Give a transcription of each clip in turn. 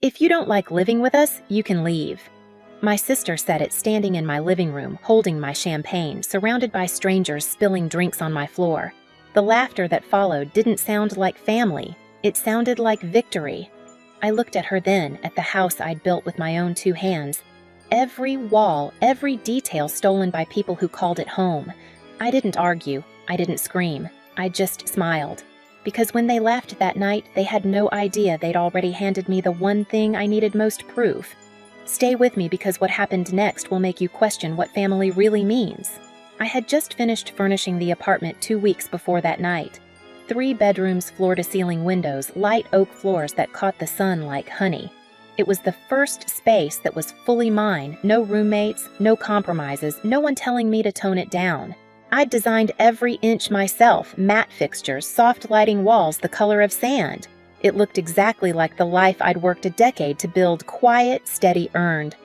"If you don't like living with us, you can leave." My sister said it standing in my living room, holding my champagne, surrounded by strangers spilling drinks on my floor. The laughter that followed didn't sound like family. It sounded like victory. I looked at her then, at the house I'd built with my own 2 hands. Every wall, every detail stolen by people who called it home. I didn't argue. I didn't scream. I just smiled. Because when they left that night, they had no idea they'd already handed me the one thing I needed most proof. Stay with me because what happened next will make you question what family really means. I had just finished furnishing the apartment 2 weeks before that night. 3 bedrooms, floor-to-ceiling windows, light oak floors that caught the sun like honey. It was the first space that was fully mine, no roommates, no compromises, no one telling me to tone it down. I'd designed every inch myself, matte fixtures, soft lighting walls the color of sand. It looked exactly like the life I'd worked a decade to build, quiet, steady, earned.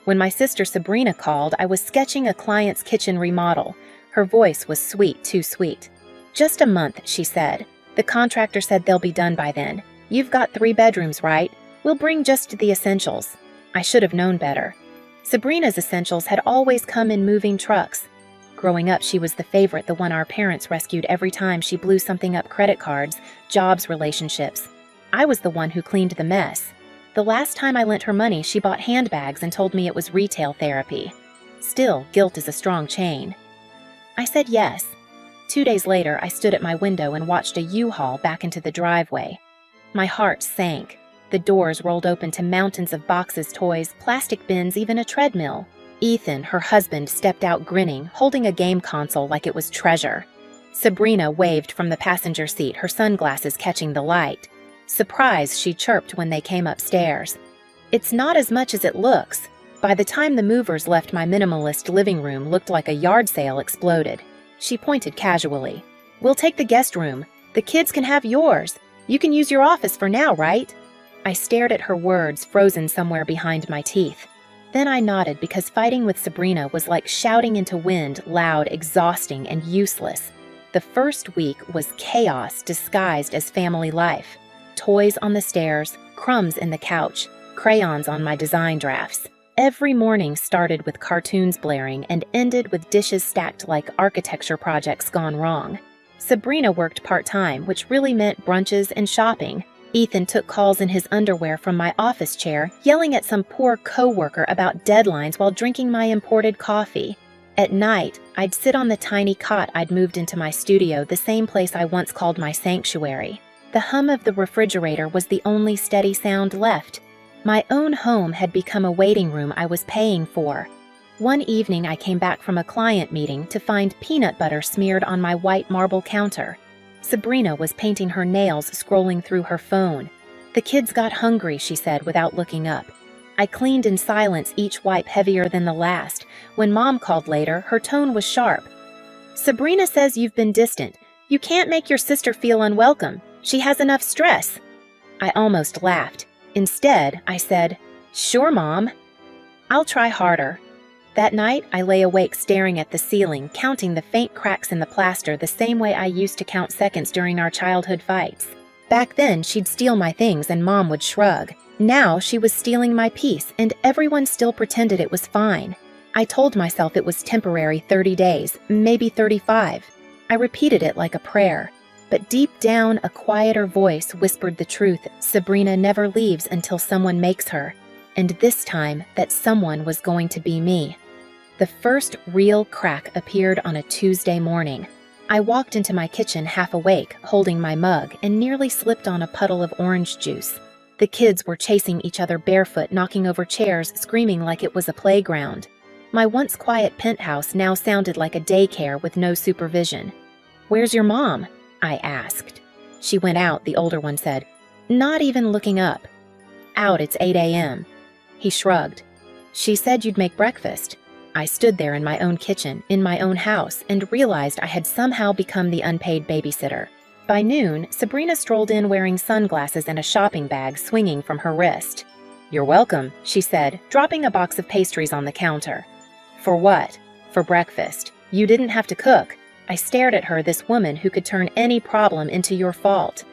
When my sister Sabrina called, I was sketching a client's kitchen remodel. Her voice was sweet, too sweet. "Just a month," she said. "The contractor said they'll be done by then. You've got 3 bedrooms, right? We'll bring just the essentials." I should have known better. Sabrina's essentials had always come in moving trucks. Growing up, she was the favorite, the one our parents rescued every time she blew something up: credit cards, jobs, relationships. I was the one who cleaned the mess. The last time I lent her money, she bought handbags and told me it was retail therapy. Still, guilt is a strong chain. I said yes. 2 days later, I stood at my window and watched a U-Haul back into the driveway. My heart sank. The doors rolled open to mountains of boxes, toys, plastic bins, even a treadmill. Ethan, her husband, stepped out grinning, holding a game console like it was treasure. Sabrina waved from the passenger seat, her sunglasses catching the light. Surprised, she chirped when they came upstairs. "It's not as much as it looks." By the time the movers left, my minimalist living room looked like a yard sale exploded. She pointed casually. "We'll take the guest room. The kids can have yours. You can use your office for now, right?" I stared at her words, frozen somewhere behind my teeth. Then I nodded because fighting with Sabrina was like shouting into wind, loud, exhausting, and useless. The first week was chaos disguised as family life. Toys on the stairs, crumbs in the couch, crayons on my design drafts. Every morning started with cartoons blaring and ended with dishes stacked like architecture projects gone wrong. Sabrina worked part-time, which really meant brunches and shopping. Ethan took calls in his underwear from my office chair, yelling at some poor coworker about deadlines while drinking my imported coffee. At night, I'd sit on the tiny cot I'd moved into my studio, the same place I once called my sanctuary. The hum of the refrigerator was the only steady sound left. My own home had become a waiting room I was paying for. One evening I came back from a client meeting to find peanut butter smeared on my white marble counter. Sabrina was painting her nails, scrolling through her phone. "The kids got hungry," she said without looking up. I cleaned in silence, each wipe heavier than the last. When Mom called later, her tone was sharp. "Sabrina says you've been distant. You can't make your sister feel unwelcome. She has enough stress." I almost laughed. Instead, I said, "Sure, Mom. I'll try harder." That night, I lay awake staring at the ceiling, counting the faint cracks in the plaster the same way I used to count seconds during our childhood fights. Back then, she'd steal my things and Mom would shrug. Now, she was stealing my peace, and everyone still pretended it was fine. I told myself it was temporary, 30 days, maybe 35. I repeated it like a prayer. But deep down, a quieter voice whispered the truth: Sabrina never leaves until someone makes her. And this time, that someone was going to be me. The first real crack appeared on a Tuesday morning. I walked into my kitchen half awake, holding my mug, and nearly slipped on a puddle of orange juice. The kids were chasing each other barefoot, knocking over chairs, screaming like it was a playground. My once quiet penthouse now sounded like a daycare with no supervision. "Where's your mom?" I asked. "She went out," the older one said, not even looking up. "Out, it's 8 a.m. He shrugged. "She said you'd make breakfast." I stood there in my own kitchen, in my own house, and realized I had somehow become the unpaid babysitter. By noon, Sabrina strolled in wearing sunglasses and a shopping bag swinging from her wrist. "You're welcome," she said, dropping a box of pastries on the counter. "For what?" "For breakfast. You didn't have to cook." I stared at her, this woman who could turn any problem into your fault.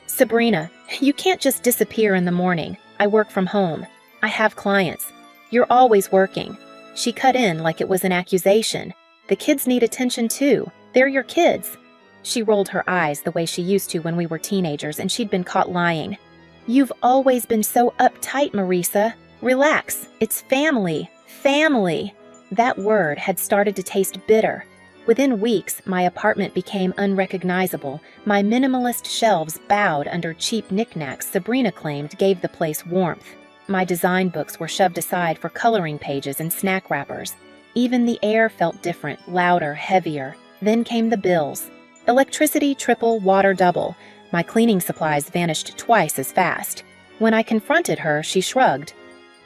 "Sabrina, you can't just disappear in the morning. I work from home. I have clients. You're always working." She cut in like it was an accusation. "The kids need attention too. They're your kids." She rolled her eyes the way she used to when we were teenagers and she'd been caught lying. "You've always been so uptight, Marisa. Relax. It's family. Family." That word had started to taste bitter. Within weeks, my apartment became unrecognizable. My minimalist shelves bowed under cheap knickknacks Sabrina claimed gave the place warmth. My design books were shoved aside for coloring pages and snack wrappers. Even the air felt different, louder, heavier. Then came the bills. Electricity triple, water double. My cleaning supplies vanished twice as fast. When I confronted her, she shrugged.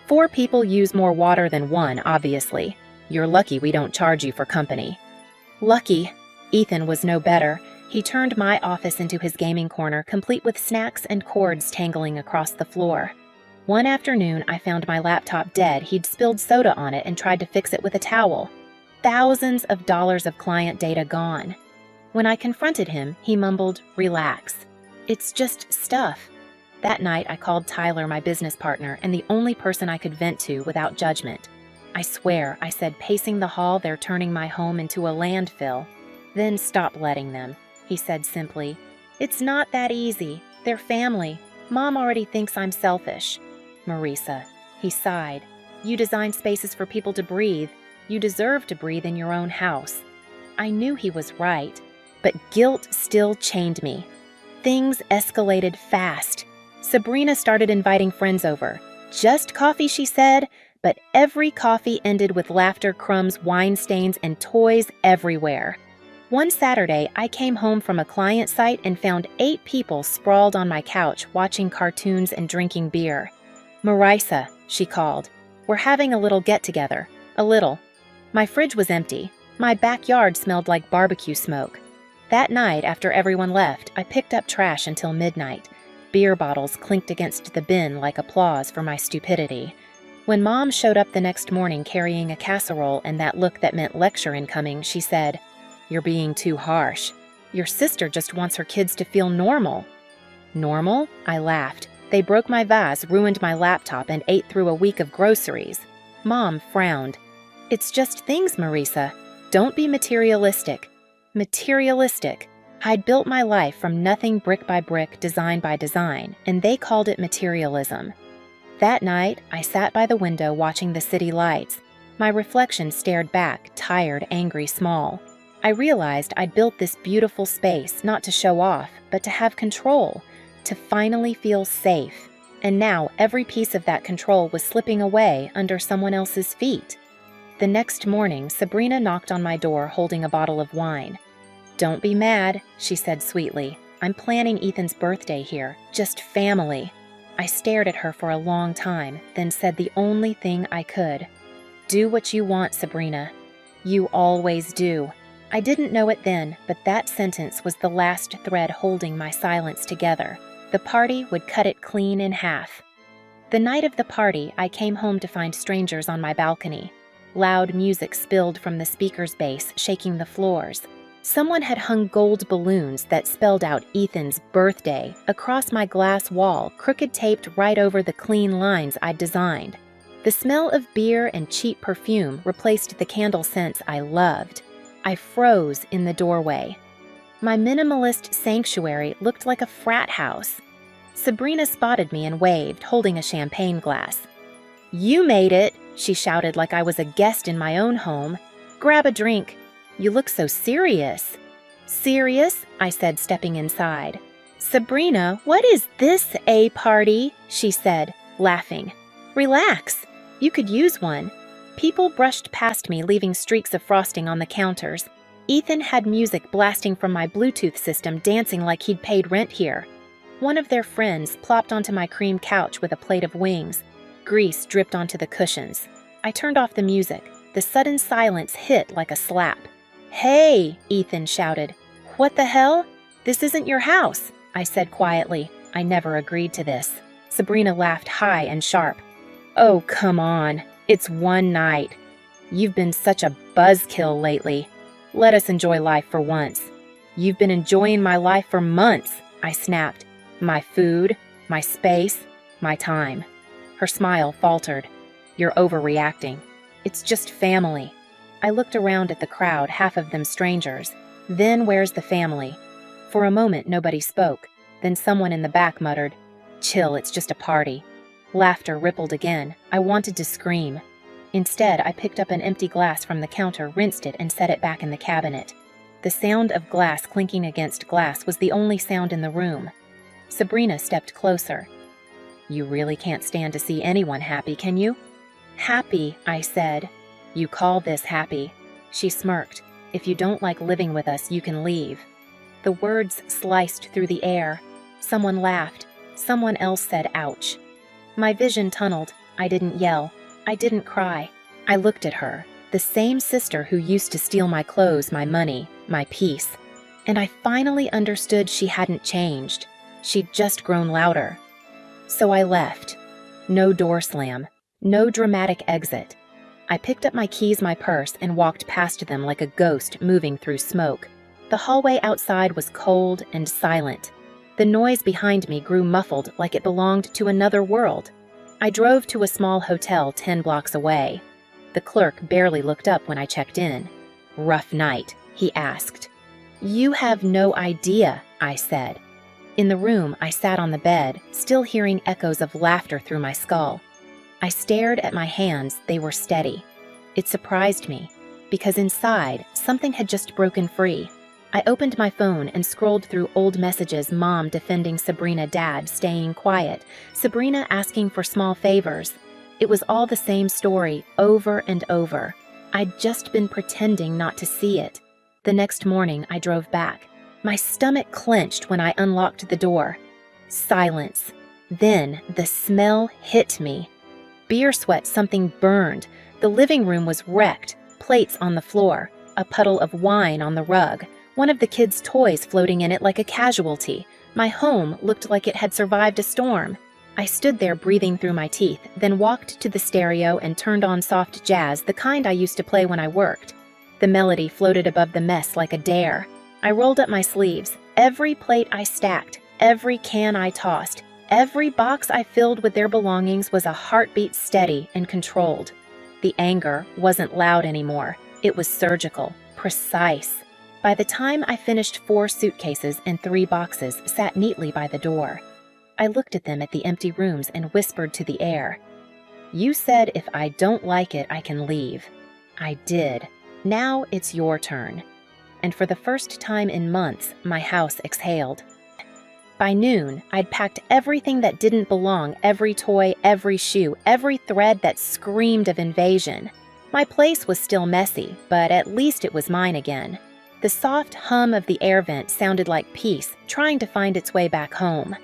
"4 people use more water than 1, obviously. You're lucky we don't charge you for company." Lucky. Ethan was no better. He turned my office into his gaming corner, complete with snacks and cords tangling across the floor. One afternoon, I found my laptop dead. He'd spilled soda on it and tried to fix it with a towel. Thousands of dollars of client data gone. When I confronted him, he mumbled, "Relax. It's just stuff." That night, I called Tyler, my business partner, and the only person I could vent to without judgment. "I swear," I said, "pacing the hall, they're turning my home into a landfill." "Then stop letting them," he said simply. "It's not that easy. They're family. Mom already thinks I'm selfish." "Marisa," he sighed, "you design spaces for people to breathe. You deserve to breathe in your own house." I knew he was right, but guilt still chained me. Things escalated fast. Sabrina started inviting friends over. Just coffee, she said, but every coffee ended with laughter, crumbs, wine stains, and toys everywhere. One Saturday, I came home from a client site and found 8 people sprawled on my couch watching cartoons and drinking beer. "Marisa," she called. "We're having a little get-together. A little." My fridge was empty. My backyard smelled like barbecue smoke. That night, after everyone left, I picked up trash until midnight. Beer bottles clinked against the bin like applause for my stupidity. When Mom showed up the next morning carrying a casserole and that look that meant lecture incoming, she said, "You're being too harsh. Your sister just wants her kids to feel normal." "Normal?" I laughed. "They broke my vase, ruined my laptop, and ate through a week of groceries." Mom frowned. "It's just things, Marisa. Don't be materialistic." Materialistic. I'd built my life from nothing, brick by brick, design by design, and they called it materialism. That night, I sat by the window watching the city lights. My reflection stared back, tired, angry, small. I realized I'd built this beautiful space not to show off, but to have control, to finally feel safe. And now every piece of that control was slipping away under someone else's feet. The next morning, Sabrina knocked on my door holding a bottle of wine. "Don't be mad," she said sweetly. "I'm planning Ethan's birthday here, just family." I stared at her for a long time, then said the only thing I could. "Do what you want, Sabrina. You always do." I didn't know it then, but that sentence was the last thread holding my silence together. The party would cut it clean in half. The night of the party, I came home to find strangers on my balcony. Loud music spilled from the speaker's base, shaking the floors. Someone had hung gold balloons that spelled out Ethan's birthday across my glass wall, crooked taped right over the clean lines I'd designed. The smell of beer and cheap perfume replaced the candle scents I loved. I froze in the doorway. My minimalist sanctuary looked like a frat house. Sabrina spotted me and waved, holding a champagne glass. "You made it," she shouted like I was a guest in my own home. "Grab a drink. You look so serious." "Serious?" I said, stepping inside. "Sabrina, what is this, a party?" she said, laughing. "Relax. You could use one." People brushed past me, leaving streaks of frosting on the counters. Ethan had music blasting from my Bluetooth system, dancing like he'd paid rent here. One of their friends plopped onto my cream couch with a plate of wings. Grease dripped onto the cushions. I turned off the music. The sudden silence hit like a slap. "Hey!" Ethan shouted. "What the hell? This isn't your house," I said quietly. I never agreed to this. Sabrina laughed high and sharp. "Oh, come on. It's one night. You've been such a buzzkill lately. Let us enjoy life for once." "You've been enjoying my life for months," I snapped. "My food, my space, my time." Her smile faltered. You're overreacting. It's just family. I looked around at the crowd, half of them strangers. Then where's the family? For a moment, nobody spoke. Then someone in the back muttered, Chill, it's just a party. Laughter rippled again. I wanted to scream. Instead, I picked up an empty glass from the counter, rinsed it, and set it back in the cabinet. The sound of glass clinking against glass was the only sound in the room. Sabrina stepped closer. You really can't stand to see anyone happy, can you? Happy, I said. You call this happy? She smirked. If you don't like living with us, you can leave. The words sliced through the air. Someone laughed. Someone else said, ouch. My vision tunneled. I didn't yell. I didn't cry. I looked at her, the same sister who used to steal my clothes, my money, my peace. And I finally understood she hadn't changed. She'd just grown louder. So I left. No door slam. No dramatic exit. I picked up my keys, my purse, and walked past them like a ghost moving through smoke. The hallway outside was cold and silent. The noise behind me grew muffled like it belonged to another world. I drove to a small hotel 10 blocks away. The clerk barely looked up when I checked in. Rough night, he asked. You have no idea, I said. In the room, I sat on the bed, still hearing echoes of laughter through my skull. I stared at my hands. They were steady. It surprised me, because inside, something had just broken free. I opened my phone and scrolled through old messages, Mom defending Sabrina, Dad staying quiet, Sabrina asking for small favors. It was all the same story, over and over. I'd just been pretending not to see it. The next morning, I drove back. My stomach clenched when I unlocked the door. Silence. Then the smell hit me. Beer sweat, something burned. The living room was wrecked, plates on the floor, a puddle of wine on the rug, one of the kids' toys floating in it like a casualty. My home looked like it had survived a storm. I stood there breathing through my teeth, then walked to the stereo and turned on soft jazz, the kind I used to play when I worked. The melody floated above the mess like a dare. I rolled up my sleeves. Every plate I stacked, every can I tossed, every box I filled with their belongings was a heartbeat steady and controlled. The anger wasn't loud anymore. It was surgical, precise. By the time I finished 4 suitcases and 3 boxes sat neatly by the door, I looked at them at the empty rooms and whispered to the air. You said if I don't like it, I can leave. I did. Now it's your turn. And for the first time in months, my house exhaled. By noon, I'd packed everything that didn't belong, every toy, every shoe, every thread that screamed of invasion. My place was still messy, but at least it was mine again. The soft hum of the air vent sounded like peace, trying to find its way back home.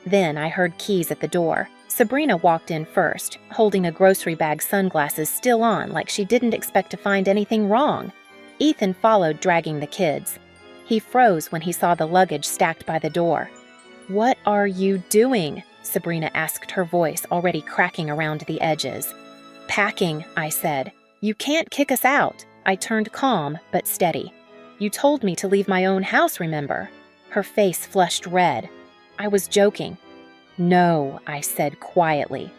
Then I heard keys at the door. Sabrina walked in first, holding a grocery bag, sunglasses still on, like she didn't expect to find anything wrong. Ethan followed, dragging the kids. He froze when he saw the luggage stacked by the door. What are you doing? Sabrina asked, her voice already cracking around the edges. Packing, I said. You can't kick us out. I turned calm, but steady. You told me to leave my own house, remember? Her face flushed red. I was joking. No, I said quietly.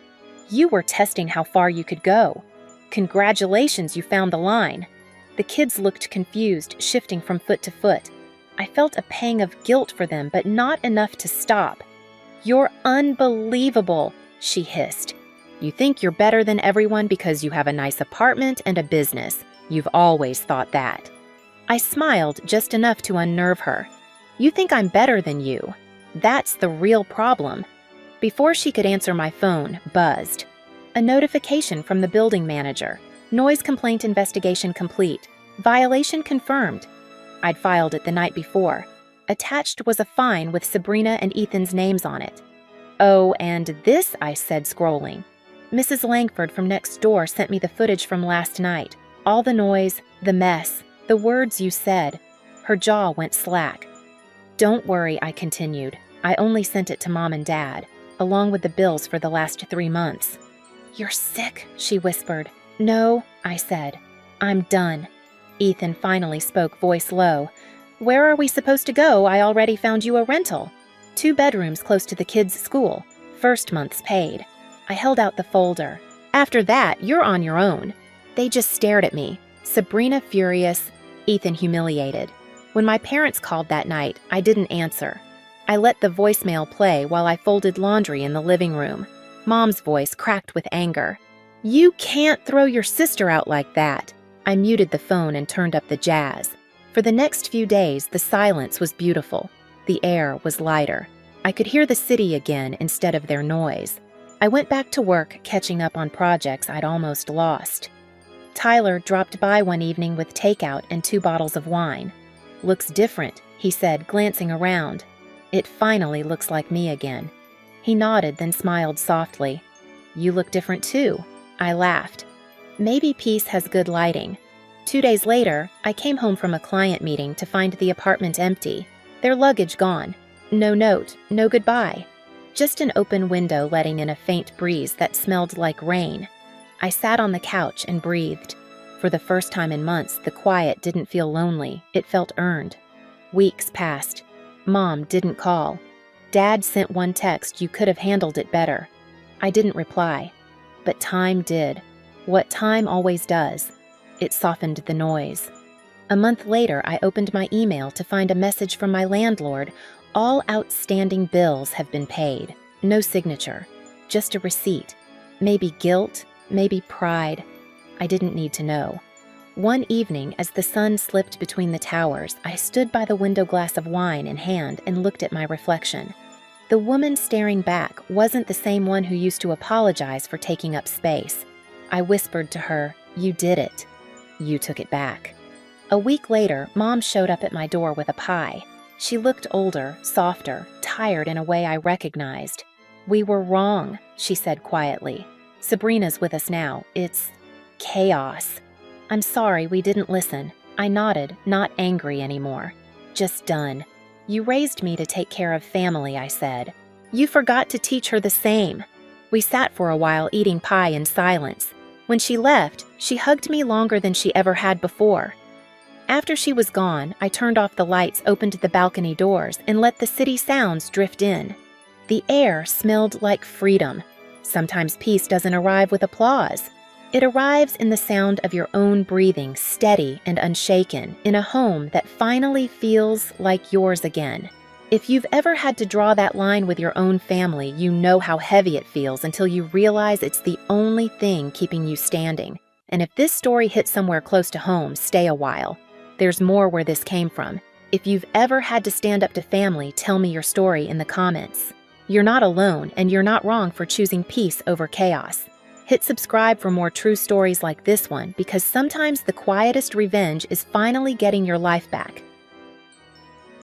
You were testing how far you could go. Congratulations, you found the line. The kids looked confused, shifting from foot to foot. I felt a pang of guilt for them, but not enough to stop. You're unbelievable, she hissed. You think you're better than everyone because you have a nice apartment and a business. You've always thought that. I smiled just enough to unnerve her. You think I'm better than you. That's the real problem. Before she could answer, my phone buzzed. A notification from the building manager. Noise complaint investigation complete. Violation confirmed. I'd filed it the night before. Attached was a fine with Sabrina and Ethan's names on it. Oh, and this, I said, scrolling. Mrs. Langford from next door sent me the footage from last night. All the noise, the mess, the words you said. Her jaw went slack. Don't worry, I continued. I only sent it to Mom and Dad, along with the bills for the last 3 months. You're sick, she whispered. No, I said. I'm done. Ethan finally spoke, voice low. Where are we supposed to go? I already found you a rental. 2 bedrooms close to the kids' school. First month's paid. I held out the folder. After that, you're on your own. They just stared at me. Sabrina furious, Ethan humiliated. When my parents called that night, I didn't answer. I let the voicemail play while I folded laundry in the living room. Mom's voice cracked with anger. You can't throw your sister out like that. I muted the phone and turned up the jazz. For the next few days, the silence was beautiful. The air was lighter. I could hear the city again instead of their noise. I went back to work, catching up on projects I'd almost lost. Tyler dropped by one evening with takeout and 2 bottles of wine. Looks different, he said, glancing around. It finally looks like me again. He nodded, then smiled softly. You look different too. I laughed. Maybe Peace has good lighting. 2 days later, I came home from a client meeting to find the apartment empty. Their luggage gone. No note, no goodbye. Just an open window letting in a faint breeze that smelled like rain. I sat on the couch and breathed. For the first time in months, the quiet didn't feel lonely. It felt earned. Weeks passed. Mom didn't call. Dad sent one text, you could have handled it better. I didn't reply. But time did. What time always does. It softened the noise. A month later, I opened my email to find a message from my landlord. All outstanding bills have been paid. No signature. Just a receipt. Maybe guilt, maybe pride. I didn't need to know. One evening, as the sun slipped between the towers, I stood by the window glass of wine in hand and looked at my reflection. The woman staring back wasn't the same one who used to apologize for taking up space. I whispered to her, "You did it. You took it back." A week later, Mom showed up at my door with a pie. She looked older, softer, tired in a way I recognized. "We were wrong," she said quietly. "Sabrina's with us now. It's chaos. I'm sorry we didn't listen." I nodded, not angry anymore. "Just done. You raised me to take care of family," I said. "You forgot to teach her the same." We sat for a while eating pie in silence. When she left, she hugged me longer than she ever had before. After she was gone, I turned off the lights, opened the balcony doors, and let the city sounds drift in. The air smelled like freedom. Sometimes peace doesn't arrive with applause. It arrives in the sound of your own breathing, steady and unshaken, in a home that finally feels like yours again. If you've ever had to draw that line with your own family, you know how heavy it feels until you realize it's the only thing keeping you standing. And if this story hits somewhere close to home, stay a while. There's more where this came from. If you've ever had to stand up to family, tell me your story in the comments. You're not alone, and you're not wrong for choosing peace over chaos. Hit subscribe for more true stories like this one, because sometimes the quietest revenge is finally getting your life back.